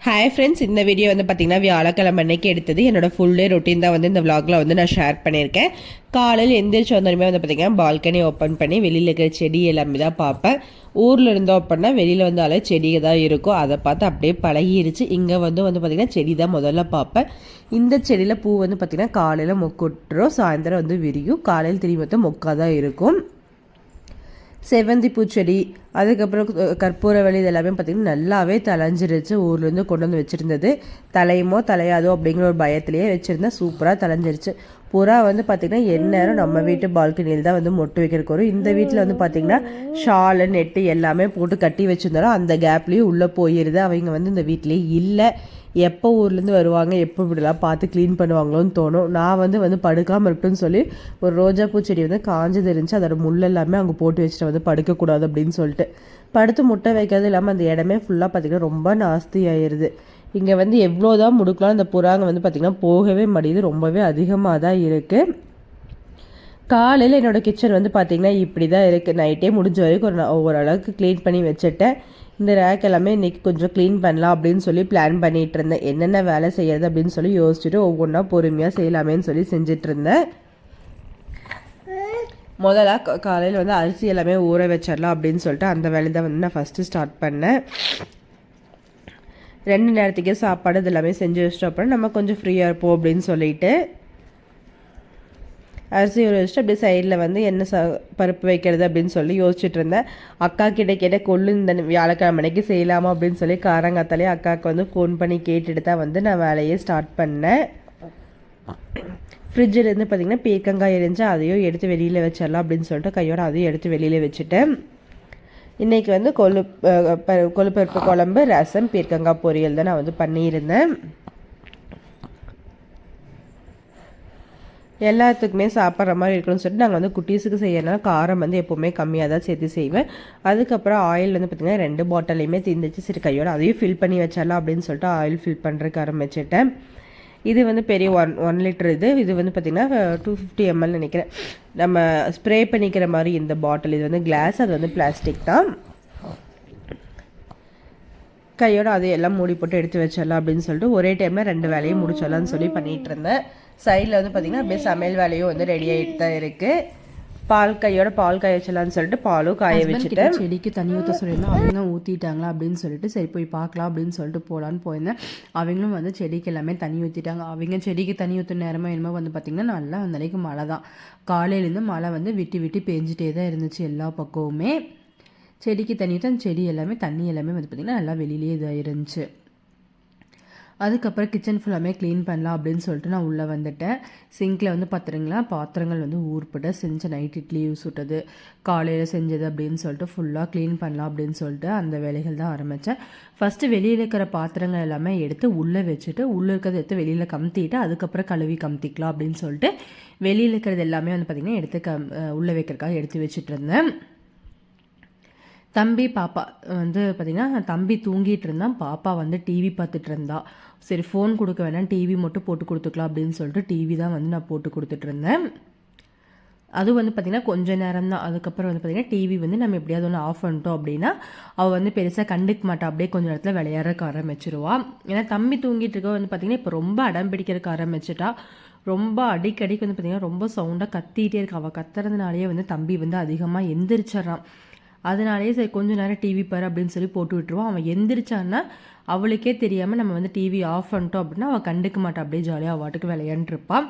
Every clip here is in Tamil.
ஹாய் ஃப்ரெண்ட்ஸ், இந்த வீடியோ வந்து பார்த்திங்கன்னா வியாழக்கிழமை அன்னைக்கு எடுத்தது. என்னோட ஃபுல் டே ரொட்டீன் தான் வந்து இந்த விலாகில் வந்து நான் ஷேர் பண்ணியிருக்கேன். காலையில் எந்திரிச்சு வந்தோடனே வந்து பார்த்திங்கன்னா பால்கனி ஓப்பன் பண்ணி வெளியில் இருக்கிற செடி எல்லாமே தான் பார்ப்பேன். ஊரில் இருந்தோம் அப்படின்னா வெளியில் வந்தாலே செடிகள் தான் இருக்கும். அதை பார்த்து அப்படியே பழகிருச்சு. இங்கே வந்து பார்த்திங்கன்னா செடி தான் முதல்ல பார்ப்பேன். இந்த செடியில் பூ வந்து பார்த்திங்கன்னா காலையில் மொக்குட்டுரும், சாயந்தரம் வந்து விரியும். காலையில் திரும்பி வந்து மொக்காக தான் இருக்கும். செவ்வந்தி பூச்செடி, அதுக்கப்புறம் கற்பூரவள்ளி, இது எல்லாமே பார்த்திங்கன்னா நல்லாவே தலைஞ்சிருச்சு. ஊர்லேருந்து கொண்டு வந்து வச்சுருந்தது. தலையுமோ தலையாதோ அப்படிங்கிற ஒரு பயத்திலேயே வச்சுருந்தேன். சூப்பராக தலைஞ்சிருச்சு. புறா வந்து பார்த்திங்கன்னா எந்நேரம் நம்ம வீட்டு பால்கனியில் தான் வந்து மொட்டு வைக்கிறதுக்கு வரும். இந்த வீட்டில் வந்து பார்த்திங்கன்னா ஷாலு நெட்டு எல்லாமே போட்டு கட்டி வச்சுருந்தாலும் அந்த கேப்லேயும் உள்ளே போயிடுது. அவங்க வந்து இந்த வீட்லேயே இல்லை. எப்போ ஊர்லேருந்து வருவாங்க, எப்போ இப்படிலாம் பார்த்து க்ளீன் பண்ணுவாங்களோன்னு தோணும். நான் வந்து படுக்காமல் இருக்கட்டும்னு சொல்லி ஒரு ரோஜா பூச்செடி வந்து காஞ்சது இருந்துச்சு. அதோட முள் எல்லாமே அங்கே போட்டு வச்சுட்டு வந்து படுக்கக்கூடாது அப்படின்னு சொல்லிட்டு படுத்து முட்டை வைக்கிறது இல்லாமல் அந்த இடமே ஃபுல்லாக பார்த்திங்கன்னா ரொம்ப நாஸ்தி ஆயிடுது. இங்கே வந்து எவ்வளோ தான் முடுக்கலாம் அந்த புறாங்க வந்து பார்த்திங்கன்னா போகவே மாட்டேங்குது. ரொம்பவே அதிகமாக தான் இருக்குது. காலையில் என்னோடய கிச்சன் வந்து பார்த்திங்கன்னா இப்படி தான் இருக்குது. நைட்டே முடிஞ்ச வரைக்கும் ஓரளவுக்கு க்ளீன் பண்ணி வச்சுட்டேன். இந்த ரேக் எல்லாமே இன்றைக்கி கொஞ்சம் க்ளீன் பண்ணலாம் அப்படின்னு சொல்லி பிளான் பண்ணிகிட்டு இருந்தேன். என்னென்ன வேலை செய்கிறது அப்படின்னு சொல்லி யோசிச்சுட்டு ஒவ்வொன்றா பொறுமையாக செய்யலாமேன்னு சொல்லி செஞ்சிட்ருந்தேன். முதல்ல காலையில் வந்து அரிசி எல்லாமே ஊற வச்சிடலாம் அப்படின்னு சொல்லிட்டு அந்த வேலையை தான் வந்து நான் ஃபஸ்ட்டு ஸ்டார்ட் பண்ணேன். 2 நேரத்துக்கே சாப்பாடு இது எல்லாமே செஞ்சு வச்சிட்டோம் அப்படின்னா நம்ம கொஞ்சம் ஃப்ரீயாக இருப்போம் அப்படின்னு சொல்லிட்டு அரிசி ஊற வச்சுட்டு அப்படியே சைடில் வந்து என்ன பருப்பு வைக்கிறது அப்படின்னு சொல்லி யோசிச்சுட்டு இருந்தேன். அக்கா கிட்ட கேட்ட கொள்ளு இந்த வியாழக்கிழமைக்கு செய்யலாமா அப்படின்னு சொல்லி காரங்காத்தாலே அக்காவுக்கு வந்து ஃபோன் பண்ணி கேட்டுட்டு தான் வந்து நான் வேலையே ஸ்டார்ட் பண்ணேன். ஃப்ரிட்ஜிலேருந்து பார்த்திங்கன்னா பீர்க்கங்காய் இருந்துச்சு, அதையும் எடுத்து வெளியில் வச்சிடலாம் அப்படின்னு சொல்லிட்டு கையோடு அதையும் எடுத்து வெளியில் வச்சுட்டேன். இன்றைக்கி வந்து கொழுப்பருப்பு குழம்பு, ரசம், பீர்க்கங்காய் பொரியல் தான் நான் வந்து பண்ணியிருந்தேன். எல்லாத்துக்குமே சாப்பிட்ற மாதிரி இருக்கணும்னு சொல்லிட்டு நாங்கள் வந்து குட்டீஸுக்கு செய்யறதுனால காரம் வந்து எப்போவுமே கம்மியாக தான் சேர்த்து செய்வேன். அதுக்கப்புறம் ஆயில் வந்து பார்த்திங்கன்னா 2 பாட்டிலையுமே தீர்ந்துச்சு. சரி கையோட அதையும் ஃபில் பண்ணி வச்சிடலாம் அப்படின்னு சொல்லிட்டு ஆயில் ஃபில் பண்ணுறதுக்கு ஆரம்பிச்சிட்டேன். இது வந்து பெரிய 1 லிட்டர் இது வந்து பார்த்திங்கன்னா 250 ml நினைக்கிறேன். நம்ம ஸ்ப்ரே பண்ணிக்கிற மாதிரி இந்த பாட்டில். இது வந்து கிளாஸ், அது வந்து பிளாஸ்டிக் தான். கையோட அதையெல்லாம் மூடி போட்டு எடுத்து வச்சிடலாம் அப்படின்னு சொல்லிட்டு ஒரே டைமில் 2 வேலையும் முடிச்சிடலாம்னு சொல்லி பண்ணிகிட்டு இருந்தேன். சைடில் வந்து பார்த்திங்கன்னா அப்படியே சமையல் வேலையும் வந்து ரெடி ஆகிட்டு தான் இருக்குது. பால் காய வச்சலான்னு சொல்லிட்டு பாலும் காய வச்சுட்டேன். செடிக்கு தண்ணி ஊற்ற சொல்லியிருந்தேன். அவங்க ஊற்றிட்டாங்களா அப்படின்னு சொல்லிட்டு சரி போய் பார்க்கலாம் அப்படின்னு சொல்லிட்டு போகலான்னு போயிருந்தேன். அவங்களும் வந்து செடிக்கு எல்லாமே தண்ணி ஊற்றிட்டாங்க. அவங்க செடிக்கு தண்ணி ஊற்ற நேரமாக என்னமோ வந்து பார்த்திங்கன்னா நல்லா அந்த அன்றைக்கு மழை தான். காலையிலேருந்து மழை வந்து விட்டு விட்டு பேஞ்சிட்டே தான் இருந்துச்சு எல்லா பக்கமுமே. செடிக்கு தண்ணி ஊற்ற அந்த செடி எல்லாமே தண்ணி எல்லாமே வந்து பார்த்திங்கன்னா நல்லா வெளியிலேயே இதாக இருந்துச்சு. அதுக்கப்புறம் கிச்சன் ஃபுல்லாமே க்ளீன் பண்ணலாம் அப்படின்னு சொல்லிட்டு நான் உள்ளே வந்துட்டேன். சிங்கில் வந்து பாத்திரங்கள் வந்து ஊர்பட்ட செஞ்ச நைட் இட்லி யூஸ் விட்டது, காலையில் செஞ்சது அப்படின்னு சொல்லிட்டு ஃபுல்லாக க்ளீன் பண்ணலாம் அப்படின்னு சொல்லிட்டு அந்த வேலைகள் தான் ஆரம்பித்தேன். ஃபஸ்ட்டு வெளியில் இருக்கிற பாத்திரங்கள் எல்லாமே எடுத்து உள்ளே வச்சுட்டு உள்ளே இருக்கிறத எடுத்து வெளியில் கமுத்திட்டு அதுக்கப்புறம் கழுவி கமுத்திக்கலாம் அப்படின்னு சொல்லிட்டு வெளியில் இருக்கிறது எல்லாமே வந்து பார்த்திங்கன்னா எடுத்து உள்ளே வைக்கிறதுக்காக எடுத்து வச்சுட்டு இருந்தேன். தம்பி பாப்பா வந்து பார்த்திங்கன்னா தம்பி தூங்கிட்டு இருந்தான், பாப்பா வந்து டிவி பார்த்துட்டு இருந்தா. சரி ஃபோன் கொடுக்க வேணாம், டிவி மட்டும் போட்டு கொடுத்துக்கலாம் அப்படின்னு சொல்லிட்டு டிவி தான் வந்து நான் போட்டு கொடுத்துட்டு இருந்தேன். அது வந்து பார்த்திங்கன்னா கொஞ்சம் நேரம் தான். அதுக்கப்புறம் வந்து பார்த்திங்கன்னா டிவி வந்து நம்ம எப்படியாவது ஒன்று ஆஃப் பண்ணிட்டோம் அப்படின்னா அவள் வந்து பெருசாக கண்டுக்க மாட்டா. அப்படியே கொஞ்சம் நேரத்தில் விளையாடுறக்கு ஆரம்பிச்சிருவா. ஏன்னா தம்பி தூங்கிட்டு இருக்க வந்து பார்த்திங்கன்னா இப்போ ரொம்ப அடம் பிடிக்கிறதுக்கு ஆரம்பிச்சிட்டா. ரொம்ப அடிக்கடிக்கு வந்து பார்த்திங்கன்னா ரொம்ப சவுண்டாக கத்திகிட்டே இருக்கா. அவள் கத்துறதுனாலேயே வந்து தம்பி வந்து அதிகமாக எந்திரிச்சிட்றான். அதனாலேயே சரி கொஞ்சம் நேரம் டிவி பாரு அப்படின்னு சொல்லி போட்டு விட்டுருவோம். அவன் எந்திரிச்சான்னா அவளுக்கே தெரியாமல் நம்ம வந்து டிவி ஆஃப் பண்ணிட்டோம் அப்படின்னா அவள் கண்டுக்க மாட்டான். அப்படியே ஜாலியாக வாட்டுக்கு விளையாண்டுருப்பான்.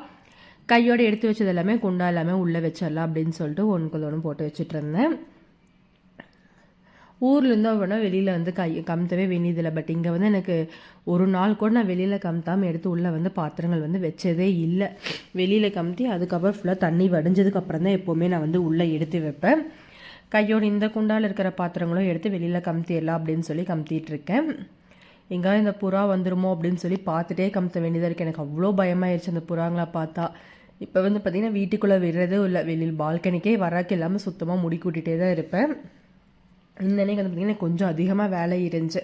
கையோடு எடுத்து வச்சது எல்லாமே குண்டா எல்லாமே உள்ளே வச்சிடலாம் அப்படின்னு சொல்லிட்டு ஒன்று போட்டு வச்சுட்டு இருந்தேன். ஊர்லேருந்து அவனா வெளியில் வந்து கமுத்தவே வேண்டியதில்லை. பட் இங்கே வந்து எனக்கு ஒரு நாள் கூட நான் வெளியில் கமுத்தாமல் எடுத்து உள்ளே வந்து பாத்திரங்கள் வந்து வச்சதே இல்லை. வெளியில் கமுத்தி அதுக்கப்புறம் ஃபுல்லாக தண்ணி வடிஞ்சதுக்கப்புறம் தான் எப்போவுமே நான் வந்து உள்ளே எடுத்து வைப்பேன். கையோடு இந்த குண்டால் இருக்கிற பாத்திரங்களும் எடுத்து வெளியில் கமுத்திடலாம் அப்படின்னு சொல்லி கமுத்திட்டு இருக்கேன். எங்கேயாவது இந்த புறா வந்துடுமோ அப்படின்னு சொல்லி பார்த்துட்டே கமுத்த வேண்டியதாக இருக்குது. எனக்கு அவ்வளோ பயமாயிருச்சு அந்த புறாங்களை பார்த்தா. இப்போ வந்து பார்த்திங்கன்னா வீட்டுக்குள்ளே விடுறதும் இல்லை, வெளியில் பால்கனிக்கே வராக்கு இல்லாமல் சுத்தமாக முடி கூட்டிகிட்டே தான் இருப்பேன். இந்த அன்னைக்கு வந்து பார்த்திங்கன்னா கொஞ்சம் அதிகமாக வேலை இருந்துச்சு.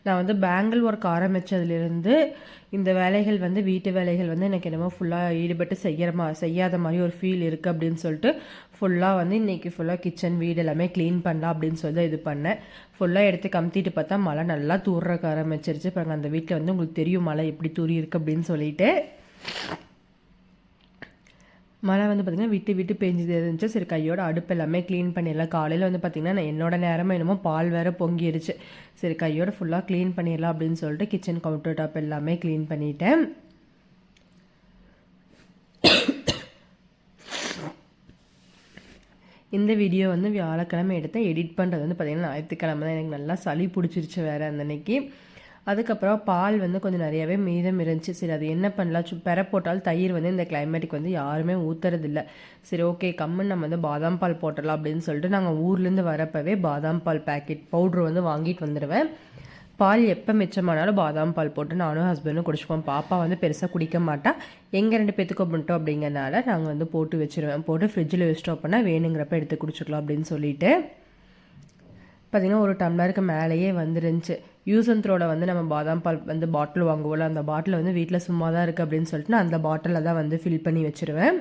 நான் வந்து பேங்கிள் ஒர்க் ஆரம்பித்ததுலேருந்து இந்த வேலைகள் வந்து வீட்டு வேலைகள் வந்து எனக்கு என்னமோ ஃபுல்லாக ஈடுபட்டு செய்யாத மாதிரி ஒரு ஃபீல் இருக்குது அப்படின்னு சொல்லிட்டு ஃபுல்லாக வந்து இன்றைக்கி ஃபுல்லாக கிச்சன் வீடு எல்லாமே க்ளீன் பண்ணலாம் அப்படின்னு சொல்லி இது பண்ணேன். ஃபுல்லாக எடுத்து கமுத்திட்டு பார்த்தா மழை நல்லா தூர்றக்க ஆரம்பிச்சிருச்சு. பாருங்கள், அந்த வீட்டில் வந்து உங்களுக்கு தெரியும் மழை எப்படி தூரி இருக்குது அப்படின்னு சொல்லிட்டு. மழை வந்து பார்த்திங்கன்னா விட்டு விட்டு பெஞ்சுது இருந்துச்சு. சரி, கையோட அடுப்பு எல்லாமே க்ளீன் பண்ணிடலாம். காலையில் வந்து பார்த்திங்கன்னா நான் என்னோட நேரமாக என்னமோ பால் வேறு பொங்கிடுச்சு. சரி, கையோட ஃபுல்லாக க்ளீன் பண்ணிடலாம் அப்படின்னு சொல்லிட்டு கிச்சன் கவுண்டர் டாப் எல்லாமே க்ளீன் பண்ணிட்டேன். இந்த வீடியோ வந்து வியாழக்கிழமை எடுத்தேன். எடிட் பண்ணுறது வந்து பார்த்திங்கன்னா ஞாயிற்றுக்கிழமை தான். எனக்கு நல்லா சளி பிடிச்சிருச்சு வேறு அந்த அன்னைக்கு. அதுக்கப்புறம் பால் வந்து கொஞ்சம் நிறையவே மீதம் இருந்துச்சு. சரி, அது என்ன பண்ணலாம், பெற போட்டால் தயிர் வந்து இந்த கிளைமேட்டுக்கு வந்து யாருமே ஊற்றுறதில்ல. சரி, ஓகே, கம்முன்னு நம்ம வந்து பாதாம் பால் போட்டலாம் அப்படின்னு சொல்லிட்டு நாங்கள் ஊர்லேருந்து வரப்பவே பாதாம் பால் பேக்கெட் பவுட்ரு வந்து வாங்கிட்டு வந்துடுவேன். பால் எப்போ மிச்சமானாலும் பாதாம் பால் போட்டு நானும் ஹஸ்பண்டும் குடிச்சுப்போம். பாப்பா வந்து பெருசாக குடிக்க மாட்டா. எங்கள் 2 பேத்துக்கு பண்ணிட்டோம் அப்படிங்கிறனால நாங்கள் வந்து போட்டு வச்சுருவேன். போட்டு ஃப்ரிட்ஜில் வச்சிட்டோம் அப்படின்னா வேணுங்கிறப்ப எடுத்து குடிச்சிக்கலாம் அப்படின்னு சொல்லிட்டு. பார்த்திங்கன்னா ஒரு டம்ளருக்கு மேலேயே வந்துருந்துச்சு. யூஸ் அண்ட் த்ரோட வந்து நம்ம பாதாம் பால் வந்து பாட்டில் வாங்குவோம்ல, அந்த பாட்டில் வந்து வீட்டில் சும்மா தான் இருக்குது அப்படின்னு சொல்லிட்டு நான் அந்த பாட்டிலில் தான் வந்து ஃபில் பண்ணி வச்சுருவேன்.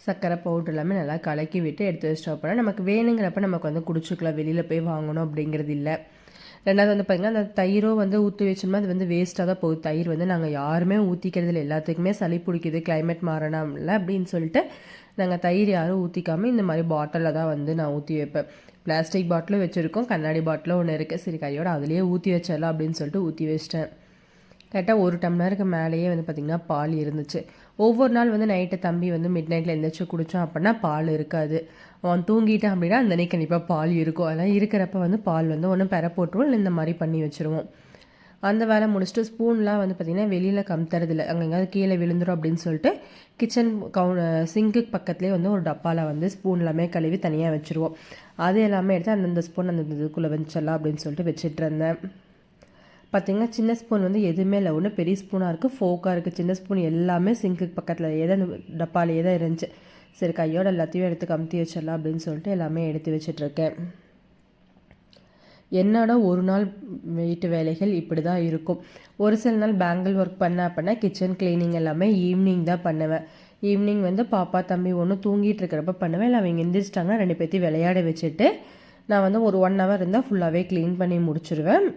சர்க்கரை பவுட்ரு எல்லாமே நல்லா கலக்கி விட்டு எடுத்து வச்சிட்டோம் அப்படின்னா நமக்கு வேணுங்கிறப்ப நமக்கு வந்து குடிச்சிக்கலாம். வெளியில் போய் வாங்கணும் அப்படிங்கிறது இல்லை. ரெண்டாவது வந்து பார்த்திங்கன்னா அந்த தயிரும் வந்து ஊற்றி வச்சோம்னா அது வந்து வேஸ்ட்டாக தான் போகுது. தயிர் வந்து நாங்கள் யாருமே ஊற்றிக்கிறது இல்லை. எல்லாத்துக்குமே சளி பிடிக்குது, கிளைமேட் மாறணும்ல அப்படின்னு சொல்லிட்டு நாங்கள் தயிர் யாரும் ஊற்றிக்காமல் இந்த மாதிரி பாட்டிலில் தான் வந்து நான் ஊற்றி வைப்பேன். பிளாஸ்டிக் பாட்டிலும் வச்சுருக்கோம், கண்ணாடி பாட்டிலும் ஒன்று இருக்குது. சரி, கையோட அதுலேயே ஊற்றி வச்சிடலாம் அப்படின்னு சொல்லிட்டு ஊற்றி வச்சிட்டேன். கரெக்டாக ஒரு டம்ளருக்கு மேலேயே வந்து பார்த்திங்கன்னா பால் இருந்துச்சு. ஒவ்வொரு நாள் வந்து நைட்டு தம்பி வந்து மிட் நைட்டில் எழுந்திரிச்சு குடித்தோம் அப்படின்னா பால் இருக்காது. அவன் தூங்கிட்டான் அப்படின்னா அந்த அன்னைக்கு கண்டிப்பாக பால் இருக்கும். அதெல்லாம் இருக்கிறப்ப வந்து பால் வந்து ஒன்று பெற போட்டுருவோம், இல்லை இந்த மாதிரி பண்ணி வச்சுருவோம். அந்த வேலை முடிச்சுட்டு ஸ்பூன்லாம் வந்து பார்த்திங்கன்னா வெளியில் கமுத்துறதில்ல, அங்கே எங்கேயாவது கீழே விழுந்துடும் அப்படின்னு சொல்லிட்டு கிச்சன் சிங்க்கு பக்கத்துலேயே வந்து ஒரு டப்பாவில் வந்து ஸ்பூன் எல்லாமே கழுவி தனியாக வச்சுருவோம். அது எல்லாமே எடுத்து அந்தந்த ஸ்பூன் அந்த இதுக்குள்ளே வச்சிடலாம் அப்படின்னு சொல்லிட்டு வச்சுட்டு இருந்தேன். பார்த்திங்கன்னா சின்ன ஸ்பூன் வந்து எதுவுமே இல்லை, ஒன்று பெரிய ஸ்பூனாக இருக்குது, ஃபோக்காக இருக்குது. சின்ன ஸ்பூன் எல்லாமே சிங்க்கு பக்கத்தில் ஏதோ டப்பாலேயே தான் இருந்துச்சு. சரி, கையோட எல்லாத்தையும் எடுத்து கமுத்தி வச்சிடலாம் அப்படின்னு சொல்லிட்டு எல்லாமே எடுத்து வச்சிட்ருக்கேன். என்னோட ஒரு நாள் வீட்டு வேலைகள் இப்படி தான் இருக்கும். ஒரு சில நாள் பேங்கிள் ஒர்க் பண்ணேன் அப்படின்னா கிச்சன் க்ளீனிங் எல்லாமே ஈவினிங் தான் பண்ணுவேன். ஈவினிங் வந்து பாப்பா தம்பி ஒன்று தூங்கிட்டு இருக்கிறப்ப பண்ணுவேன். இல்லை அவங்க எந்திரிச்சிட்டாங்கன்னா 2 பேர்த்தையும் விளையாட வச்சுட்டு நான் வந்து ஒரு 1 hour இருந்தால் ஃபுல்லாகவே க்ளீன் பண்ணி முடிச்சிடுவேன்.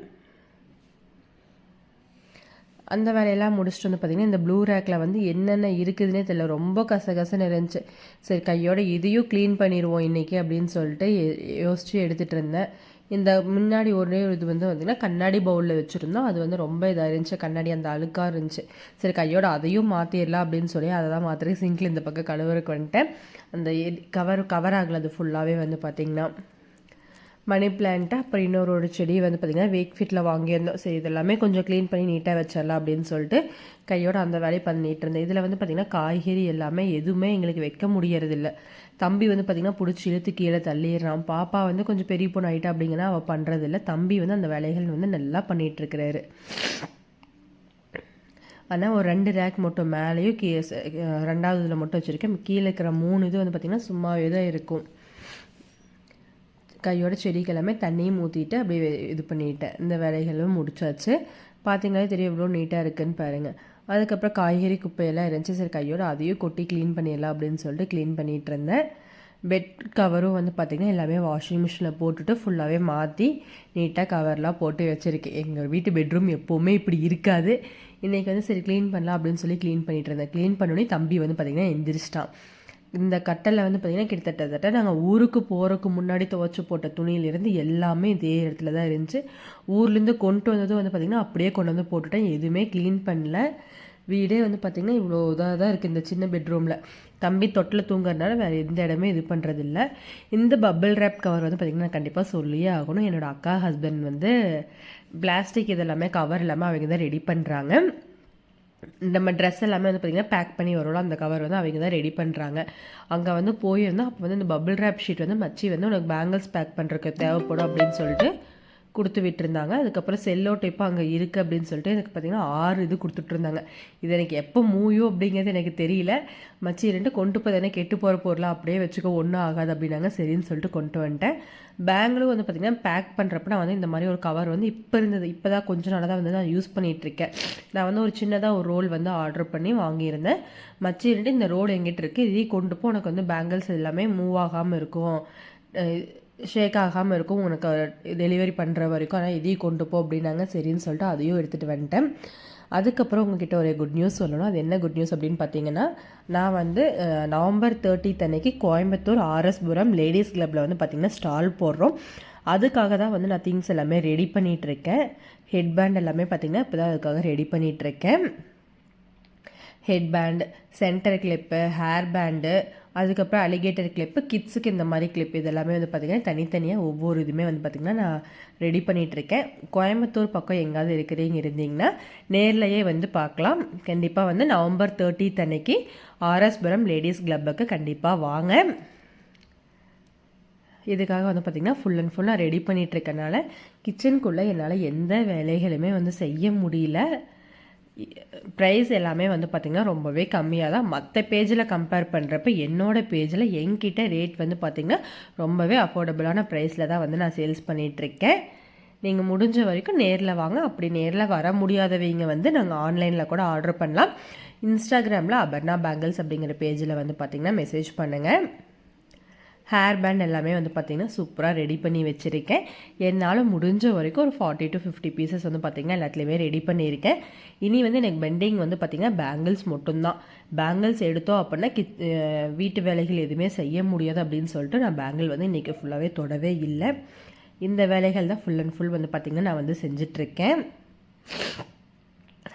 அந்த வேலையெல்லாம் முடிச்சுட்டு வந்து பார்த்திங்கன்னா இந்த ப்ளூ ரேக்கில் வந்து என்னென்ன இருக்குதுன்னே தெரியல, ரொம்ப கசகசன்னு இருந்துச்சு. சரி, கையோட இதையும் க்ளீன் பண்ணிடுவோம் இன்றைக்கி அப்படின்னு சொல்லிட்டு யோசித்து எடுத்துகிட்டு இருந்தேன். இந்த முன்னாடி ஒரே இது வந்து பார்த்திங்கன்னா கண்ணாடி பவுலில் வச்சுருந்தோம். அது வந்து ரொம்ப இதாக இருந்துச்சு, கண்ணாடி அந்த அழுக்காக இருந்துச்சு. சரி, கையோட அதையும் மாற்றிடலாம் அப்படின்னு சொல்லி அதை தான் மாற்றிட்டு சிங்கில் இந்த பக்கம் கழுவுறக்கு வந்துட்டேன். அந்த கவர் ஆகலை அது ஃபுல்லாகவே வந்து பார்த்திங்கன்னா. மணி பிளான்ட்டு அப்புறம் இன்னொரு செடி வந்து பார்த்திங்கன்னா வேக்ஃபிட்டில் வாங்கியிருந்தோம். சரி, இதெல்லாமே கொஞ்சம் க்ளீன் பண்ணி நீட்டாக வச்சிடலாம் அப்படின்னு சொல்லிட்டு கையோட அந்த வேலையை பண்ணிகிட்டு இருந்தேன். இதில் வந்து பார்த்திங்கன்னா காய்கறி எல்லாமே எதுவுமே எங்களுக்கு வைக்க முடியறதில்ல. தம்பி வந்து பார்த்திங்கன்னா பிடிச்சி இழுத்து கீழே தள்ளிடுறான். பாப்பா வந்து கொஞ்சம் பெரிய பொண்ணு ஆகிட்டா அப்படிங்கன்னா அவள் பண்ணுறதில்ல. தம்பி வந்து அந்த வேலைகள் வந்து நல்லா பண்ணிகிட்ருக்கிறாரு. ஆனால் ஒரு 2 ரேக் மட்டும் மேலேயும் 2வது இதில் மட்டும் வச்சுருக்கேன். கீழே இருக்கிற 3 இது வந்து பார்த்திங்கன்னா சும்மாவே தான் இருக்கும். கையோட செடிக்கெல்லாமே தண்ணியும் ஊற்றிட்டு அப்படியே இது பண்ணிட்டேன். இந்த வேலைகளும் முடிச்சாச்சு. பார்த்திங்களே தெரியும் எவ்வளோ நீட்டாக இருக்குதுன்னு பாருங்கள். அதுக்கப்புறம் காய்கறி குப்பையெல்லாம் இருந்துச்சு. சரி, கையோட அதையும் கொட்டி க்ளீன் பண்ணிடலாம் அப்படின்னு சொல்லிட்டு க்ளீன் பண்ணிகிட்டு இருந்தேன். பெட் கவரும் வந்து பார்த்திங்கன்னா எல்லாமே வாஷிங் மிஷினில் போட்டுட்டு ஃபுல்லாகவே மாற்றி நீட்டாக கவர்லாம் போட்டு வச்சுருக்கேன். எங்கள் வீட்டு பெட்ரூம் எப்போவுமே இப்படி இருக்காது. இன்றைக்கி வந்து சரி க்ளீன் பண்ணலாம் அப்படின்னு சொல்லி க்ளீன் பண்ணிகிட்டு இருந்தேன். க்ளீன் பண்ணோன்னே தம்பி வந்து பார்த்திங்கன்னா எந்திரிச்சிட்டான். இந்த கட்டலில் வந்து பார்த்திங்கன்னா கிட்டத்தட்ட நாங்கள் ஊருக்கு போகிறதுக்கு முன்னாடி துவைச்சி போட்ட துணியிலேருந்து எல்லாமே இதே இடத்துல தான் இருந்துச்சு. ஊர்லேருந்து கொண்டு வந்ததும் வந்து பார்த்திங்கன்னா அப்படியே கொண்டு வந்து போட்டுட்டேன். எதுவுமே க்ளீன் பண்ணல. வீடே வந்து பார்த்திங்கன்னா இவ்வளோ இதாக தான் இருக்குது இந்த சின்ன பெட்ரூமில். தம்பி தொட்டில் தூங்குறதுனால வேறு எந்த இடமே இது பண்ணுறதில்ல. இந்த பபிள் ரேப் கவர் வந்து பார்த்திங்கன்னா நான் கண்டிப்பாக சொல்லியே ஆகணும். என்னோடய அக்கா ஹஸ்பண்ட் வந்து பிளாஸ்டிக் இதெல்லாமே கவர் இல்லாமல் அவங்க தான் ரெடி பண்ணுறாங்க. நம்ம ட்ரெஸ் எல்லாமே வந்து பார்த்திங்கன்னா பேக் பண்ணி வரும்ல, அந்த கவர் வந்து அவங்க தான் ரெடி பண்ணுறாங்க. அங்கே வந்து போயிருந்தோம். அப்போ வந்து இந்த பபிள் ரேப் ஷீட் வந்து மச்சி வந்து உனக்கு பேங்கிள்ஸ் பேக் பண்ணுறதுக்கு தேவைப்படும் அப்படின்னு சொல்லிட்டு கொடுத்து விட்டுருந்தாங்க. அதுக்கப்புறம் செல்லோ டேப்பு அங்கே இருக்குது அப்படின்னு சொல்லிட்டு எனக்கு பார்த்திங்கன்னா 6 இது கொடுத்துட்ருந்தாங்க. இது எனக்கு எப்போ மூயும் அப்படிங்கிறது எனக்கு தெரியல. மச்சி 2 கொண்டு போய் தானே கெட்டு போகிற பொருளாக அப்படியே வச்சுக்கோ, ஒன்றும் ஆகாது அப்படின்னாங்க. சரின்னு சொல்லிட்டு கொண்டு வந்துட்டேன். பேங்கிலும் வந்து பார்த்திங்கன்னா பேக் பண்ணுறப்ப நான் வந்து இந்த மாதிரி ஒரு கவர் வந்து இப்போ இருந்தது, இப்போ தான் கொஞ்சம் நாளாக தான் வந்து நான் யூஸ் பண்ணிகிட்ருக்கேன். நான் வந்து ஒரு சின்னதாக ஒரு ரோல் வந்து ஆர்டர் பண்ணி வாங்கியிருந்தேன். மச்சி 2 இந்த ரோல் எங்கிட்ட இருக்குது, இதையும் கொண்டு போ, உனக்கு வந்து பேங்கிள்ஸ் எல்லாமே மூவ் ஆகாமல் இருக்கும், ஷேக் ஆகாமல் இருக்கும் உனக்கு டெலிவரி பண்ணுற வரைக்கும், ஆனால் இதையும் கொண்டு போ அப்படின்னாங்க. சரின்னு சொல்லிட்டு அதையும் எடுத்துகிட்டு வந்துட்டேன். அதுக்கப்புறம் உங்ககிட்ட ஒரு குட் நியூஸ் சொல்லணும். அது என்ன குட் நியூஸ் அப்படின்னு பார்த்தீங்கன்னா, நான் வந்து நவம்பர் 30 அன்னைக்கு கோயம்புத்தூர் ஆர்எஸ்புரம் லேடிஸ் கிளப்பில் வந்து பார்த்திங்கன்னா ஸ்டால் போடுறோம். அதுக்காக தான் வந்து நான் திங்ஸ் எல்லாமே ரெடி பண்ணிகிட்ருக்கேன். ஹெட் பேண்ட் எல்லாமே பார்த்திங்கன்னா இப்போ தான் அதுக்காக ரெடி பண்ணிகிட்ருக்கேன். Head band, centre clip, hair band, அதுக்கப்புறம் அலிகேட்டர் கிளிப்பு, கிட்ஸுக்கு இந்த மாதிரி கிளிப், இதெல்லாமே வந்து பார்த்திங்கன்னா தனித்தனியாக ஒவ்வொரு இதுவுமே வந்து பார்த்திங்கன்னா நான் ரெடி பண்ணிகிட்ருக்கேன். கோயம்புத்தூர் பக்கம் எங்காவது இருந்தீங்கன்னா நேர்லையே வந்து பார்க்கலாம். கண்டிப்பாக வந்து நவம்பர் 30 அன்னைக்கு ஆர்எஸ்புரம் லேடிஸ் கிளப்புக்கு கண்டிப்பாக வாங்க. இதுக்காக வந்து பார்த்திங்கன்னா ஃபுல் அண்ட் ஃபுல்லாக ரெடி பண்ணிகிட்ருக்கனால கிச்சனுக்குள்ளே என்னால் எந்த வேலைகளுமே வந்து செய்ய முடியல. ப்ரைஸ் எல்லாமே வந்து பார்த்திங்கன்னா ரொம்பவே கம்மியாக தான், மற்ற பேஜில் கம்பேர் பண்ணுறப்ப என்னோடய பேஜில் என்கிட்ட ரேட் வந்து பார்த்திங்கன்னா ரொம்பவே அஃபோர்டபுளான ப்ரைஸில் தான் வந்து நான் சேல்ஸ் பண்ணிகிட்ருக்கேன். நீங்கள் முடிஞ்ச வரைக்கும் நேரில் வாங்க. அப்படி நேரில் வர முடியாதவங்க வந்து நாங்கள் ஆன்லைனில் கூட ஆர்டர் பண்ணலாம். இன்ஸ்டாகிராமில் அபர்ணா பேங்கிள்ஸ் அப்படிங்கிற பேஜில் வந்து பார்த்திங்கன்னா மெசேஜ் பண்ணுங்கள். ஹேர் பேண்ட் எல்லாமே வந்து பார்த்திங்கன்னா சூப்பராக ரெடி பண்ணி வச்சுருக்கேன். என்னால் முடிஞ்ச வரைக்கும் ஒரு 40 to 50 பீசஸ் வந்து பார்த்திங்கன்னா எல்லாத்துலேயுமே ரெடி பண்ணியிருக்கேன். இனி வந்து எனக்கு பெண்டிங் வந்து பார்த்திங்கன்னா பேங்கிள்ஸ் மட்டும்தான். பேங்கிள்ஸ் எடுத்தோம் அப்படின்னா வீட்டு வேலைகள் எதுவுமே செய்ய முடியாது அப்படின்னு சொல்லிட்டு நான் பேங்கிள் வந்து இன்றைக்கி ஃபுல்லாகவே தொடவே இல்லை. இந்த வேலைகள் தான் ஃபுல் அண்ட் ஃபுல் வந்து பார்த்திங்கன்னா நான் வந்து செஞ்சிட்ருக்கேன்.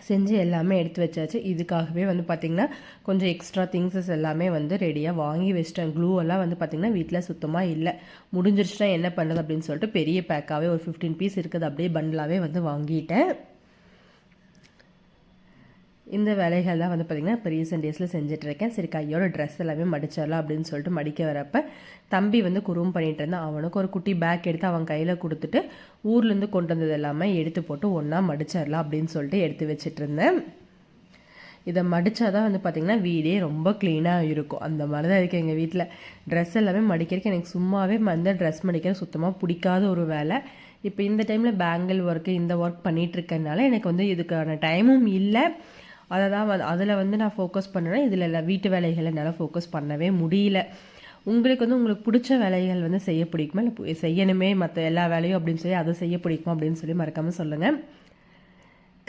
செஞ்சு எல்லாமே எடுத்து வச்சாச்சு. இதுக்காகவே வந்து பார்த்திங்கன்னா கொஞ்சம் எக்ஸ்ட்ரா திங்ஸஸ் எல்லாமே வந்து ரெடியாக வாங்கி வச்சிட்டேன். க்ளூ எல்லாம் வந்து பார்த்திங்கன்னா வீட்டில் சுத்தமாக இல்லை. முடிஞ்சிருச்சுன்னா என்ன பண்ணுறது அப்படின்னு சொல்லிட்டு பெரிய பேக்காகவே ஒரு 15 பீஸ் இருக்குது, அப்படியே பண்டிலாகவே வந்து வாங்கிட்டேன். இந்த வேலைகள் தான் வந்து பார்த்திங்கன்னா இப்போ ரீசெண்ட் டேஸில் செஞ்சிட்ருக்கேன். சரி கையோட ட்ரெஸ் எல்லாமே மடிச்சிடலாம் அப்படின்னு சொல்லிட்டு மடிக்க வரப்போ தம்பி வந்து குறும் பண்ணிகிட்டு இருந்தான். அவனுக்கு ஒரு குட்டி பேக் எடுத்து அவன் கையில் கொடுத்துட்டு ஊர்லேருந்து கொண்டு வந்தது எல்லாமே எடுத்து போட்டு ஒன்றா மடிச்சிடலாம் அப்படின்னு சொல்லிட்டு எடுத்து வச்சிட்டு இருந்தேன். இதை மடித்தாதான் வந்து பார்த்திங்கன்னா வீடே ரொம்ப க்ளீனாக இருக்கும். அந்த மாதிரி தான் இருக்குது எங்கள் வீட்டில். ட்ரெஸ் எல்லாமே மடிக்கிறதுக்கு எனக்கு சும்மாவே வந்து ட்ரெஸ் மடிக்கிற சுத்தமாக பிடிக்காத ஒரு வேலை. இப்போ இந்த டைமில் பேங்கிள் ஒர்க்கு இந்த ஒர்க் பண்ணிகிட்ருக்கனால எனக்கு வந்து இதுக்கான டைமும் இல்லை. அதை தான் அதில் வந்து நான் ஃபோக்கஸ் பண்ணுறேன். இதில் இல்லை வீட்டு வேலைகளை என்னால் ஃபோக்கஸ் பண்ணவே முடியல. உங்களுக்கு பிடிச்ச வேலைகள் வந்து செய்ய பிடிக்குமா, இல்லை செய்யணுமே மற்ற எல்லா வேலையும் அப்படின்னு சொல்லி அதை செய்ய பிடிக்குமா அப்படின்னு சொல்லி மறக்காமல் சொல்லுங்கள்.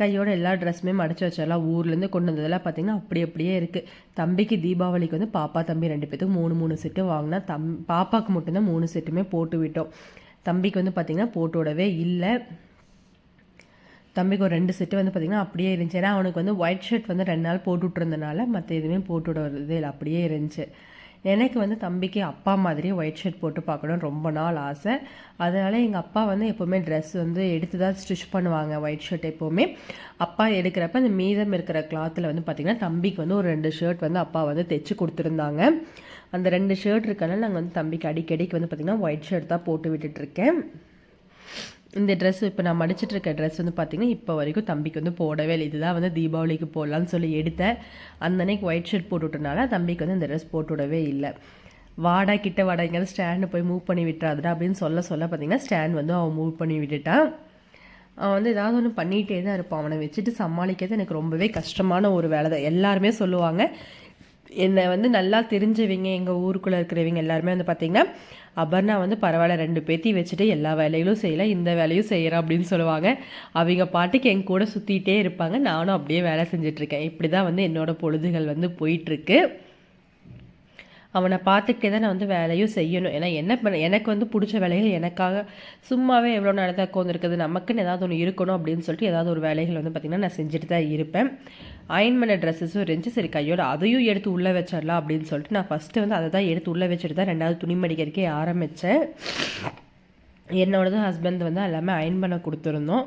கையோட எல்லா ட்ரெஸ்ஸுமே மடித்து வச்சிடலாம். ஊர்லேருந்து கொண்டு வந்ததெல்லாம் பார்த்திங்கன்னா அப்படியே இருக்குது. தம்பிக்கு தீபாவளிக்கு வந்து பாப்பா தம்பி 2 பேத்துக்கு 3 செட்டு வாங்கினா. பாப்பாவுக்கு மட்டும்தான் 3 செட்டுமே போட்டு விட்டோம். தம்பிக்கு வந்து பார்த்திங்கன்னா போட்டு விடவே இல்லை. தம்பிக்கு ஒரு 2 செட்டு வந்து பார்த்திங்கன்னா அப்படியே இருந்துச்சு. ஏன்னா அவனுக்கு வந்து ஒயிட் ஷர்ட் வந்து 2 நாள் போட்டு விட்ருந்தனால மற்ற எதுவுமே போட்டு விடுறது இல்லை, அப்படியே இருந்துச்சு. எனக்கு வந்து தம்பிக்கு அப்பா மாதிரியே ஒயிட் ஷர்ட் போட்டு பார்க்கணுன்னு ரொம்ப நாள் ஆசை. அதனால் எங்கள் அப்பா வந்து எப்போவுமே ட்ரெஸ் வந்து எடுத்து தான் ஸ்டிச் பண்ணுவாங்க. ஒயிட் ஷர்ட் எப்போவுமே அப்பா எடுக்கிறப்ப அந்த மீதம் இருக்கிற கிளாத்தில் வந்து பார்த்திங்கன்னா தம்பிக்கு வந்து ஒரு 2 ஷர்ட் வந்து அப்பா வந்து தைச்சி கொடுத்துருந்தாங்க. அந்த 2 ஷர்ட் இருக்கனால நாங்கள் வந்து தம்பிக்கு அடிக்கடிக்கு வந்து பார்த்திங்கன்னா ஒயிட் ஷர்ட் தான் போட்டு விட்டுட்ருக்கேன். இந்த ட்ரெஸ் இப்போ நான் மடிச்சிட்டு இருக்க ட்ரெஸ் வந்து பார்த்திங்கன்னா இப்போ வரைக்கும் தம்பிக்கு வந்து போடவே இல்லை. இதுதான் வந்து தீபாவளிக்கு போடலான்னு சொல்லி எடுத்தேன். அந்த அன்னைக்கு ஒயிட் ஷர்ட் போட்டு விட்டனால தம்பிக்கு வந்து இந்த ட்ரெஸ் போட்டு விடவே இல்லை. வாடா எங்கேயாவது ஸ்டாண்டு போய் மூவ் பண்ணி விட்டுறாதுடா அப்படின்னு சொல்ல பார்த்திங்கன்னா ஸ்டாண்ட் வந்து அவன் மூவ் பண்ணி விட்டுட்டான். அவன் வந்து ஏதாவது ஒன்று பண்ணிகிட்டே தான் இருப்பான். அவனை வச்சுட்டு சமாளிக்கிறது எனக்கு ரொம்பவே கஷ்டமான ஒரு வேலை தான். எல்லாருமே சொல்லுவாங்க, என்னை வந்து நல்லா தெரிஞ்சவங்க எங்கள் ஊருக்குள்ளே இருக்கிறவங்க எல்லாருமே வந்து பார்த்திங்கன்னா அபர்ணா வந்து பரவாயில்ல 2 பேத்தையும் வச்சுட்டு எல்லா வேலைகளும் செய்யலை, இந்த வேலையும் செய்கிறேன் அப்படின்னு சொல்லுவாங்க. அவங்க பாட்டுக்கு என் கூட சுற்றிகிட்டே இருப்பாங்க. நானும் அப்படியே வேலை செஞ்சிட்ருக்கேன். இப்படி தான் வந்து என்னோடய பொழுதுகள் வந்து போயிட்டுருக்கு. அவனை பார்த்துக்கிட்டே தான் நான் வந்து வேலையும் செய்யணும். ஏன்னா என்ன பண்ண எனக்கு வந்து பிடிச்ச வேலைகள் எனக்காக சும்மாவே எவ்வளோ நேரம் தான் உட்காந்துருக்குது, நமக்குன்னு ஏதாவது ஒன்று இருக்கணும் அப்படின்னு சொல்லிட்டு ஏதாவது ஒரு வேலைகள் வந்து பார்த்திங்கன்னா நான் செஞ்சுட்டு தான் இருப்பேன். அயன் பண்ண ட்ரெஸ்ஸஸும் இருந்துச்சு. சரி கையோட அதையும் எடுத்து உள்ளே வச்சிடலாம் அப்படின்னு சொல்லிட்டு நான் ஃபஸ்ட்டு வந்து அதை தான் எடுத்து உள்ளே வச்சுட்டு தான் 2வது துணி மடிக்கிறதுக்கே ஆரம்பித்தேன். என்னோடதும் ஹஸ்பண்ட் வந்து எல்லாமே அயன் பண்ண கொடுத்துருந்தோம்.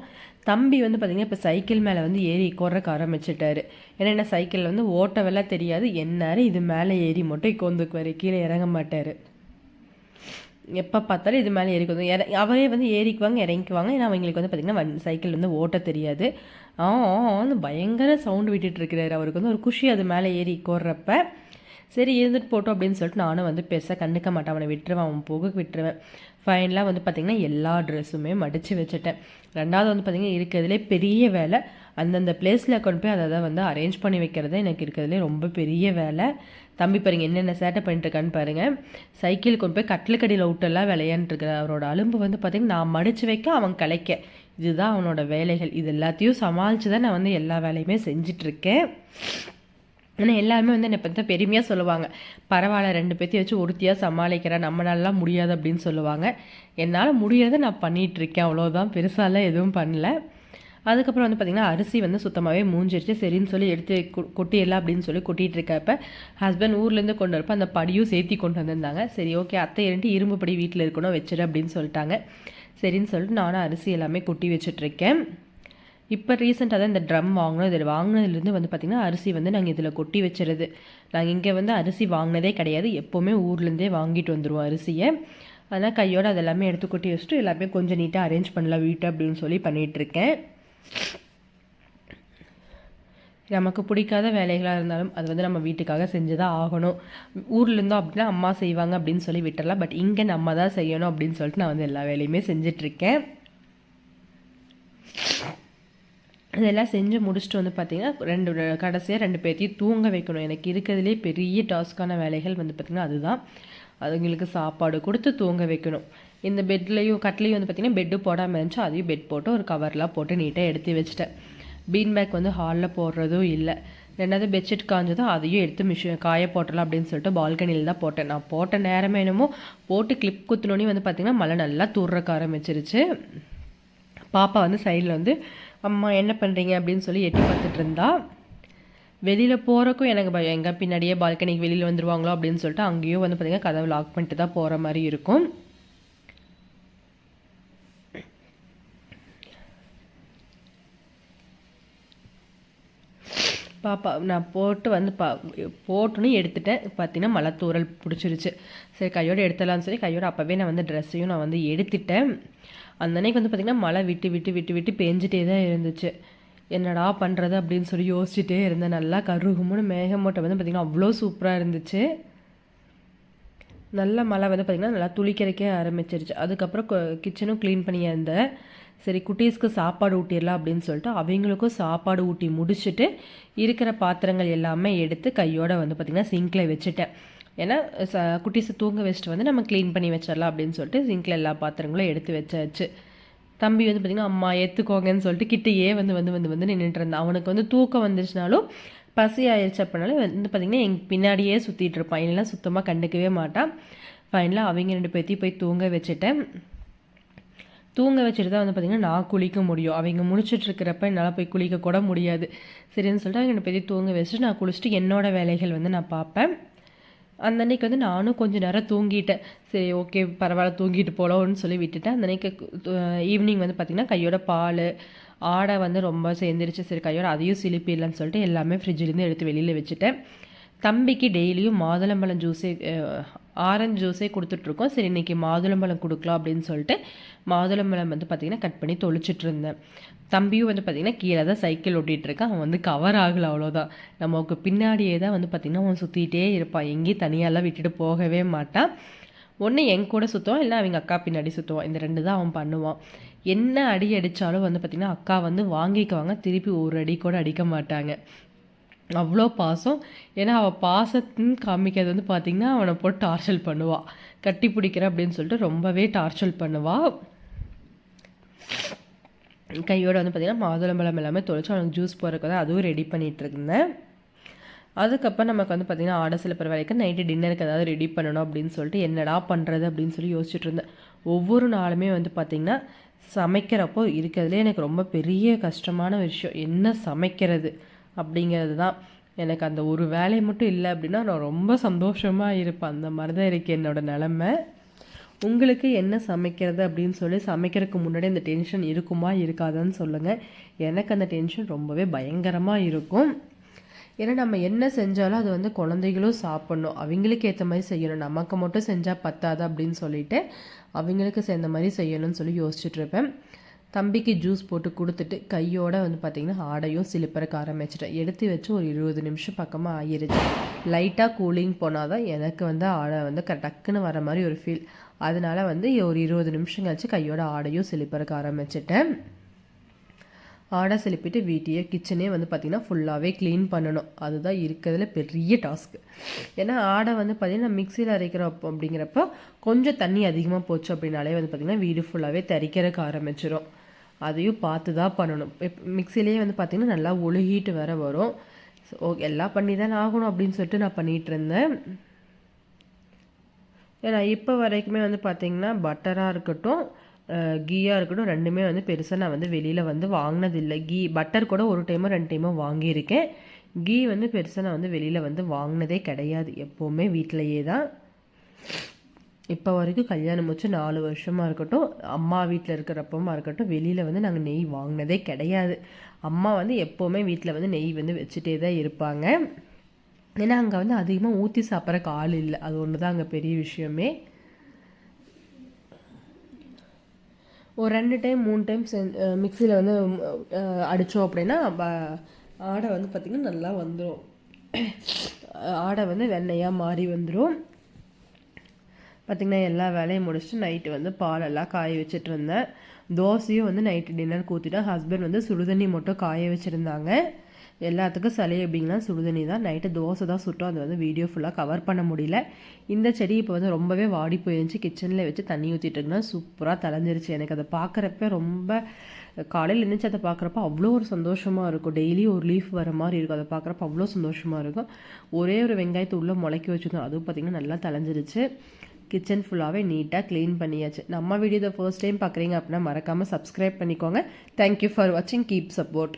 தம்பி வந்து பார்த்திங்கன்னா இப்போ சைக்கிள் மேலே வந்து ஏறி உட்கார்றக்கு ஆரம்பிச்சிட்டாரு. ஏன்னா சைக்கிளில் வந்து ஓட்டவெல்லாம் தெரியாது, என்னாரு இது மேலே ஏறி மட்டும் உட்காந்துக்குவார், கீழே இறங்க மாட்டார். எப்போ பார்த்தாலும் இது மேலே ஏறிக்குது அவரே வந்து ஏறிக்குவாங்க இறங்கிக்குவாங்க. ஏன்னா அவங்களுக்கு வந்து பார்த்திங்கன்னா சைக்கிள் வந்து ஓட்ட தெரியாது. வந்து பயங்கர சவுண்டு விட்டுட்டுருக்கிறாரு. அவருக்கு வந்து ஒரு குஷி அது மேலே ஏறி கோர்றப்ப. சரி இருந்துட்டு போட்டோம் அப்படின்னு சொல்லிட்டு நானும் வந்து பெருசாக கண்டுக்க மாட்டேன், அவனை விட்டுருவேன், அவன் போக விட்டுருவேன். ஃபைனலாக வந்து பார்த்திங்கன்னா எல்லா ட்ரெஸ்ஸுமே மடித்து வச்சுட்டேன். ரெண்டாவது வந்து பார்த்திங்கன்னா இருக்கிறதுலே பெரிய வேலை அந்தந்த பிளேஸில் கொண்டு போய் அதை வந்து அரேஞ்ச் பண்ணி வைக்கிறது எனக்கு இருக்கிறதுலே ரொம்ப பெரிய வேலை. தம்பி பாருங்கள் என்னென்ன சேட்டை பண்ணிட்டுருக்கான்னு பாருங்கள். சைக்கிள் கொண்டு போய் கட்டிலுக்கடியில் விட்டெல்லாம் விளையாண்டுருக்குறார். அவரோட அலும்பு வந்து பார்த்திங்கன்னா நான் மடித்து வைக்க அவன் கலைக்க, இதுதான் அவனோட வேலைகள். இது எல்லாத்தையும் சமாளித்து தான் நான் வந்து எல்லா வேலையுமே செஞ்சிட்ருக்கேன். ஆனால் எல்லாருமே வந்து என்னை பற்றி பெருமையாக சொல்லுவாங்க, பரவாயில்ல 2 பேர்த்தையும் வச்சு ஒருத்தியாக சமாளிக்கிறேன், நம்மளாலாம் முடியாது அப்படின்னு சொல்லுவாங்க. என்னால் முடியாத நான் பண்ணிகிட்ருக்கேன், அவ்வளோதான், பெருசாலாம் எதுவும் பண்ணல. அதுக்கப்புறம் வந்து பார்த்திங்கன்னா அரிசி வந்து சுத்தமாகவே மூஞ்சிருச்சு. சரின்னு சொல்லி எடுத்து கொட்டிடலாம் அப்படின்னு சொல்லி கொட்டிகிட்டு இருக்கப்ப ஹஸ்பண்ட் ஊர்லேருந்து கொண்டு வரப்போ அந்த படியும் சேர்த்தி கொண்டு வந்திருந்தாங்க. சரி ஓகே அத்தை 2 இரும்பு படி வீட்டில் இருக்கணும் வச்சிடு அப்படின்னு சொல்லிட்டாங்க. சரின்னு சொல்லிட்டு நானும் அரிசி எல்லாமே கொட்டி வச்சிட்ருக்கேன். இப்போ ரீசெண்டாக தான் இந்த ட்ரம் வாங்கினோம். இதில் வாங்கினதுலேருந்து வந்து பார்த்திங்கன்னா அரிசி வந்து நாங்கள் இதில் கொட்டி வச்சுருது. நாங்கள் இங்கே வந்து அரிசி வாங்கினதே கிடையாது, எப்போவுமே ஊர்லேருந்தே வாங்கிட்டு வந்துடுவோம் அரிசியை. அதனால் கையோடு அதெல்லாமே எடுத்து கொட்டி வச்சுட்டு எல்லாமே கொஞ்சம் நீட்டாக அரேஞ்ச் பண்ணலாம் வீட்டை அப்படின்னு சொல்லி பண்ணிகிட்ருக்கேன். நமக்கு பிடிக்காத வேலைகளாக இருந்தாலும் அது வந்து நம்ம வீட்டுக்காக செஞ்சு தான் ஆகணும். ஊரில் இருந்தோம் அப்படின்னா அம்மா செய்வாங்க அப்படின்னு சொல்லி விட்டுடலாம். பட் இங்கே நம்ம தான் செய்யணும் அப்படின்னு சொல்லிட்டு நான் வந்து எல்லா வேலையுமே செஞ்சிட்ருக்கேன். இதெல்லாம் செஞ்சு முடிச்சுட்டு வந்து பார்த்திங்கன்னா கடைசியாக 2 பேர்த்தையும் தூங்க வைக்கணும். எனக்கு இருக்கிறதுலே பெரிய டாஸ்க்கான வேலைகள் வந்து பார்த்திங்கன்னா அதுதான். அதுங்களுக்கு சாப்பாடு கொடுத்து தூங்க வைக்கணும். இந்த பெட்லேயும் கட்டிலையும் வந்து பார்த்திங்கன்னா பெட்டு போடாமல் இருந்துச்சு, அதையும் பெட் போட்டு ஒரு கவர்லாம் போட்டு நீட்டாக எடுத்து வச்சுட்டேன். பீன் பேக் வந்து ஹாலில் போடுறதும் இல்லை. ரெண்டாவது பெட்ஷீட் காஞ்சதும் அதையும் எடுத்து காய போட்டலாம் அப்படின்னு சொல்லிட்டு பால்கனியில் தான் போட்டேன். நான் போட்ட நேரமே என்னமோ போட்டு கிளிப் குத்துனோன்னே வந்து பார்த்திங்கன்னா மழை நல்லா தூர்றக்க ஆரம்பிச்சிருச்சு. பாப்பா வந்து சைடில் வந்து அம்மா என்ன பண்ணுறீங்க அப்படின்னு சொல்லி எட்டி பார்த்துட்டு இருந்தா. வெளியில் போகிறக்கும் எனக்கு பயம், எங்கே பின்னாடியே பால்கனிக்கு வெளியில் வந்துடுவாங்களோ அப்படின்னு சொல்லிட்டு அங்கேயும் வந்து பார்த்திங்கன்னா கதவை லாக் பண்ணிட்டு தான் போகிற மாதிரி இருக்கும். பாப்பா நான் போட்டு வந்து போட்டுன்னு எடுத்துட்டேன். பார்த்தீங்கன்னா மழை தூரல் பிடிச்சிருச்சு. சரி கையோடு எடுத்துடலான்னு சொல்லி கையோடு அப்போவே நான் வந்து ட்ரெஸ்ஸையும் நான் வந்து எடுத்துட்டேன். அந்த அன்னைக்கு வந்து பார்த்திங்கன்னா மழை விட்டு விட்டு விட்டு விட்டு பெஞ்சிட்டே தான் இருந்துச்சு. என்னடா பண்ணுறது அப்படின்னு சொல்லி யோசிச்சுட்டே இருந்தேன். நல்லா கருகுமுன்னு மேகமூட்டம் வந்து பார்த்திங்கன்னா அவ்வளோ சூப்பராக இருந்துச்சு. நல்ல மழை வந்து பார்த்திங்கன்னா நல்லா துளிக்கிறக்கே ஆரம்பிச்சிருச்சு. அதுக்கப்புறம் கிச்சனும் க்ளீன் பண்ணியிருந்தேன். சரி குட்டீஸ்க்கு சாப்பாடு ஊட்டிடலாம் அப்படின்னு சொல்லிட்டு அவங்களுக்கும் சாப்பாடு ஊட்டி முடிச்சுட்டு இருக்கிற பாத்திரங்கள் எல்லாமே எடுத்து கையோடு வந்து பார்த்திங்கன்னா சிங்கில் வச்சுட்டேன். ஏன்னா குட்டீஸை தூங்க வச்சுட்டு வந்து நம்ம க்ளீன் பண்ணி வச்சிடலாம் அப்படின்னு சொல்லிட்டு சிங்கில் எல்லா பாத்திரங்களும் எடுத்து வச்சாச்சு. தம்பி வந்து பார்த்திங்கன்னா அம்மா ஏற்றுக்கோங்கன்னு சொல்லிட்டு கிட்டேயே வந்து வந்து வந்து வந்து நின்றுட்டு இருந்தான். அவனுக்கு வந்து தூக்கம் வந்துச்சுனாலும் பசி ஆயிடுச்சு அப்படின்னாலும் வந்து பார்த்திங்கன்னா எங்கள் பின்னாடியே சுற்றிட்டு இருப்பான். இல்லைன்னா சுத்தமாக கண்டுக்கவே மாட்டான். ஃபைனலாக அவங்க 2 பேர்த்தையும் போய் தூங்க வச்சுட்டேன். தூங்க வச்சுட்டு தான் வந்து பார்த்திங்கன்னா நான் குளிக்க முடியும். அவங்க முடிச்சுட்ருக்கிறப்ப என்னால் போய் குளிக்க கூட முடியாது. சரின்னு சொல்லிட்டு அவங்க 2 பேர்த்தையும் தூங்க வச்சுட்டு நான் குளிச்சுட்டு என்னோடய வேலைகள் வந்து நான் பார்ப்பேன். அந்த அன்னைக்கு வந்து நானும் கொஞ்சம் நேரம் தூங்கிட்டேன். சரி ஓகே பரவாயில்ல தூங்கிட்டு போகலான்னு சொல்லி விட்டுட்டேன். அந்த அன்னைக்கு ஈவினிங் வந்து பார்த்திங்கன்னா கையோட பால் ஆடை வந்து ரொம்ப சேர்ந்துருச்சு. சரி கையோட அதையும் சிலிப்பிடலான்னு சொல்லிட்டு எல்லாமே ஃப்ரிட்ஜிலேருந்து எடுத்து வெளியில் வச்சுட்டேன். தம்பிக்கு டெய்லியும் மாதுளம்பழம் ஜூஸே ஆரஞ்சு ஜூஸே கொடுத்துட்ருக்கோம். சரி இன்றைக்கி மாதுளம்பழம் கொடுக்கலாம் அப்படின்னு சொல்லிட்டு மாதுளம்பழம் வந்து பார்த்திங்கன்னா கட் பண்ணி தொளிச்சிட்டு இருந்தேன். தம்பியும் வந்து பார்த்திங்கன்னா கீழே தான் சைக்கிள் ஓட்டிகிட்ருக்கான். அவன் வந்து கவர் ஆகலை, அவ்வளோதான். நமக்கு பின்னாடியே தான் வந்து பார்த்திங்கன்னா அவன் சுற்றிகிட்டே இருப்பான். எங்கேயும் தனியாலாம் விட்டுட்டு போகவே மாட்டான். ஒன்று என் கூட சுற்றுவான், இல்லை அவங்க அக்கா பின்னாடி சுற்றுவான். இந்த 2 தான் அவன் பண்ணுவான். என்ன அடி அடித்தாலும் வந்து பார்த்திங்கன்னா அக்கா வந்து வாங்கிக்குவாங்க, திருப்பி ஒரு அடி கூட அடிக்க மாட்டாங்க. அவ்வளோ பாசம். ஏன்னா அவள் பாசத்தின்னு காமிக்கிறது வந்து பார்த்திங்கன்னா அவனை போட்டு டார்ச்சல் பண்ணுவாள். கட்டி பிடிக்கிற அப்படின்னு சொல்லிட்டு ரொம்பவே டார்ச்சல் பண்ணுவாள். கையோடு வந்து பார்த்திங்கன்னா மாதுளம்பழம் எல்லாமே தொலைச்சி அவனுக்கு ஜூஸ் போடுறதுக்கு தான் அதுவும் ரெடி பண்ணிகிட்டு இருந்தேன். அதுக்கப்புறம் நமக்கு வந்து பார்த்திங்கன்னா ஆடை சிலப்புற வேலைக்கு நைட்டு டின்னருக்கு ஏதாவது ரெடி பண்ணணும் அப்படின்னு சொல்லிட்டு என்னடா பண்ணுறது அப்படின்னு சொல்லி யோசிச்சுட்டு இருந்தேன். ஒவ்வொரு நாளுமே வந்து பார்த்திங்கன்னா சமைக்கிறப்போ இருக்கிறதுலே எனக்கு ரொம்ப பெரிய கஷ்டமான விஷயம் என்ன சமைக்கிறது அப்படிங்கிறது தான். எனக்கு அந்த ஒரு வேலை மட்டும் இல்லை அப்படின்னா நான் ரொம்ப சந்தோஷமாக இருப்பேன். அந்த மாதிரி தான் இருக்குது என்னோடய நிலமை. உங்களுக்கு என்ன சமைக்கிறது அப்படின்னு சொல்லி சமைக்கிறதுக்கு முன்னாடி அந்த டென்ஷன் இருக்குமா இருக்காதான்னு சொல்லுங்கள். எனக்கு அந்த டென்ஷன் ரொம்பவே பயங்கரமாக இருக்கும். ஏன்னா நம்ம என்ன செஞ்சாலும் அது வந்து குழந்தைகளும் சாப்பிட்ணும், அவங்களுக்கு ஏற்ற மாதிரி செய்யணும். நமக்கு மட்டும் செஞ்சால் பத்தாது அப்படின்னு சொல்லிட்டு அவங்களுக்கு சேர்ந்த மாதிரி செய்யணும்னு சொல்லி யோசிச்சுட்டு இருப்பேன். தம்பிக்கு ஜூஸ் போட்டு கொடுத்துட்டு கையோடு வந்து பார்த்திங்கன்னா ஆடையும் சிலிப்பறக்க ஆரம்பிச்சிட்டேன். எடுத்து வச்சு ஒரு 20 நிமிஷம் பக்கமாக ஆகிருச்சு. லைட்டாக கூலிங் போனால் தான் எனக்கு வந்து ஆடை வந்து டக்குன்னு வர மாதிரி ஒரு ஃபீல். அதனால வந்து ஒரு 20 நிமிஷம் கழிச்சு கையோட ஆடையும் சிலிப்பறக்க ஆரம்பிச்சிட்டேன். ஆடை சிலிப்பிட்டு வீட்டையே கிச்சனே வந்து பார்த்திங்கன்னா ஃபுல்லாகவே க்ளீன் பண்ணணும். அதுதான் இருக்கிறதுல பெரிய டாஸ்க்கு. ஏன்னா ஆடை வந்து பார்த்திங்கன்னா மிக்சியில் அரைக்கிறப்போ அப்படிங்கிறப்போ கொஞ்சம் தண்ணி அதிகமாக போச்சு அப்படின்னாலே வந்து பார்த்திங்கன்னா வீடு ஃபுல்லாகவே தரிக்கிறதுக்கு ஆரம்பிச்சிடும். அதையும் பார்த்து தான் பண்ணணும். மிக்சிலேயே வந்து பார்த்திங்கன்னா நல்லா ஒழுகிட்டு வேற வரும். ஸோ எல்லாம் பண்ணி தான் ஆகணும் அப்படின்னு சொல்லிட்டு நான் பண்ணிகிட்டு இருந்தேன். ஏன்னா இப்போ வரைக்குமே வந்து பார்த்திங்கன்னா பட்டராக இருக்கட்டும் கீயாக இருக்கட்டும் ரெண்டுமே வந்து பெருசாக நான் வந்து வெளியில் வந்து வாங்கினதில்லை. பட்டர் கூட ஒரு டைமோ 2 டைமோ வாங்கியிருக்கேன். கீ வந்து பெருசாக நான் வந்து வெளியில் வந்து வாங்கினதே கிடையாது. எப்போவுமே வீட்டிலையே தான். இப்போ வரைக்கும் கல்யாணம் முடிச்சு 4 வருஷமாக இருக்கட்டும், அம்மா வீட்டில் இருக்கிறப்பமா இருக்கட்டும், வெளியில் வந்து நாங்கள் நெய் வாங்கினதே கிடையாது. அம்மா வந்து எப்போவுமே வீட்டில் வந்து நெய் வந்து வச்சுட்டே தான் இருப்பாங்க. ஏன்னா அங்கே வந்து அதிகமாக ஊற்றி சாப்பிட்றக்கு ஆள் இல்லை. அது ஒன்று தான் அங்கே பெரிய விஷயமே. ஒரு 2 டைம் 3 டைம் மிக்சியில் வந்து அடித்தோம் அப்படின்னா ஆடை வந்து பார்த்திங்கன்னா நல்லா வந்துடும். ஆடை வந்து வெண்ணெயாக மாறி வந்துடும். பார்த்திங்கன்னா எல்லா வேலையும் முடிச்சுட்டு நைட்டு வந்து பாலெல்லாம் காய வச்சுட்டு இருந்தேன். தோசையும் வந்து நைட்டு டின்னர் ஊற்றிட்டேன். ஹஸ்பண்ட் வந்து சுடுதண்ணி மட்டும் காய வச்சுருந்தாங்க. எல்லாத்துக்கும் சளி அப்படிங்கன்னா சுடுதண்ணி தான். நைட்டு தோசை தான் சுட்டோம். அது வந்து வீடியோ ஃபுல்லாக கவர் பண்ண முடியல. இந்த செடி இப்போ வந்து ரொம்பவே வாடி போயிருந்துச்சு. கிச்சனில் வச்சு தண்ணி ஊற்றிட்டு இருக்குன்னா சூப்பராக தலைஞ்சிருச்சு. எனக்கு அதை பார்க்குறப்ப ரொம்ப காலையில் எழுந்திரிச்சு அதை பார்க்குறப்ப அவ்வளோ ஒரு சந்தோஷமாக இருக்கும். டெய்லி ஒரு லீஃப் வர மாதிரி இருக்கும். அதை பார்க்குறப்ப அவ்வளோ சந்தோஷமாக இருக்கும். ஒரே ஒரு வெங்காயத்தை உள்ளே முளைக்க வச்சுருந்தோம். அதுவும் பார்த்திங்கன்னா நல்லா தலைஞ்சிருச்சு. கிச்சன் ஃபுல்லாகவே நீட்டாக க்ளீன் பண்ணியாச்சு. நம்ம வீடியோ ஃபர்ஸ்ட் டைம் பார்க்குறீங்க அப்படின்னா மறக்காமல் சப்ஸ்கிரைப் பண்ணிக்கோங்க. தேங்க்யூ ஃபார் வாட்சிங். Keep support.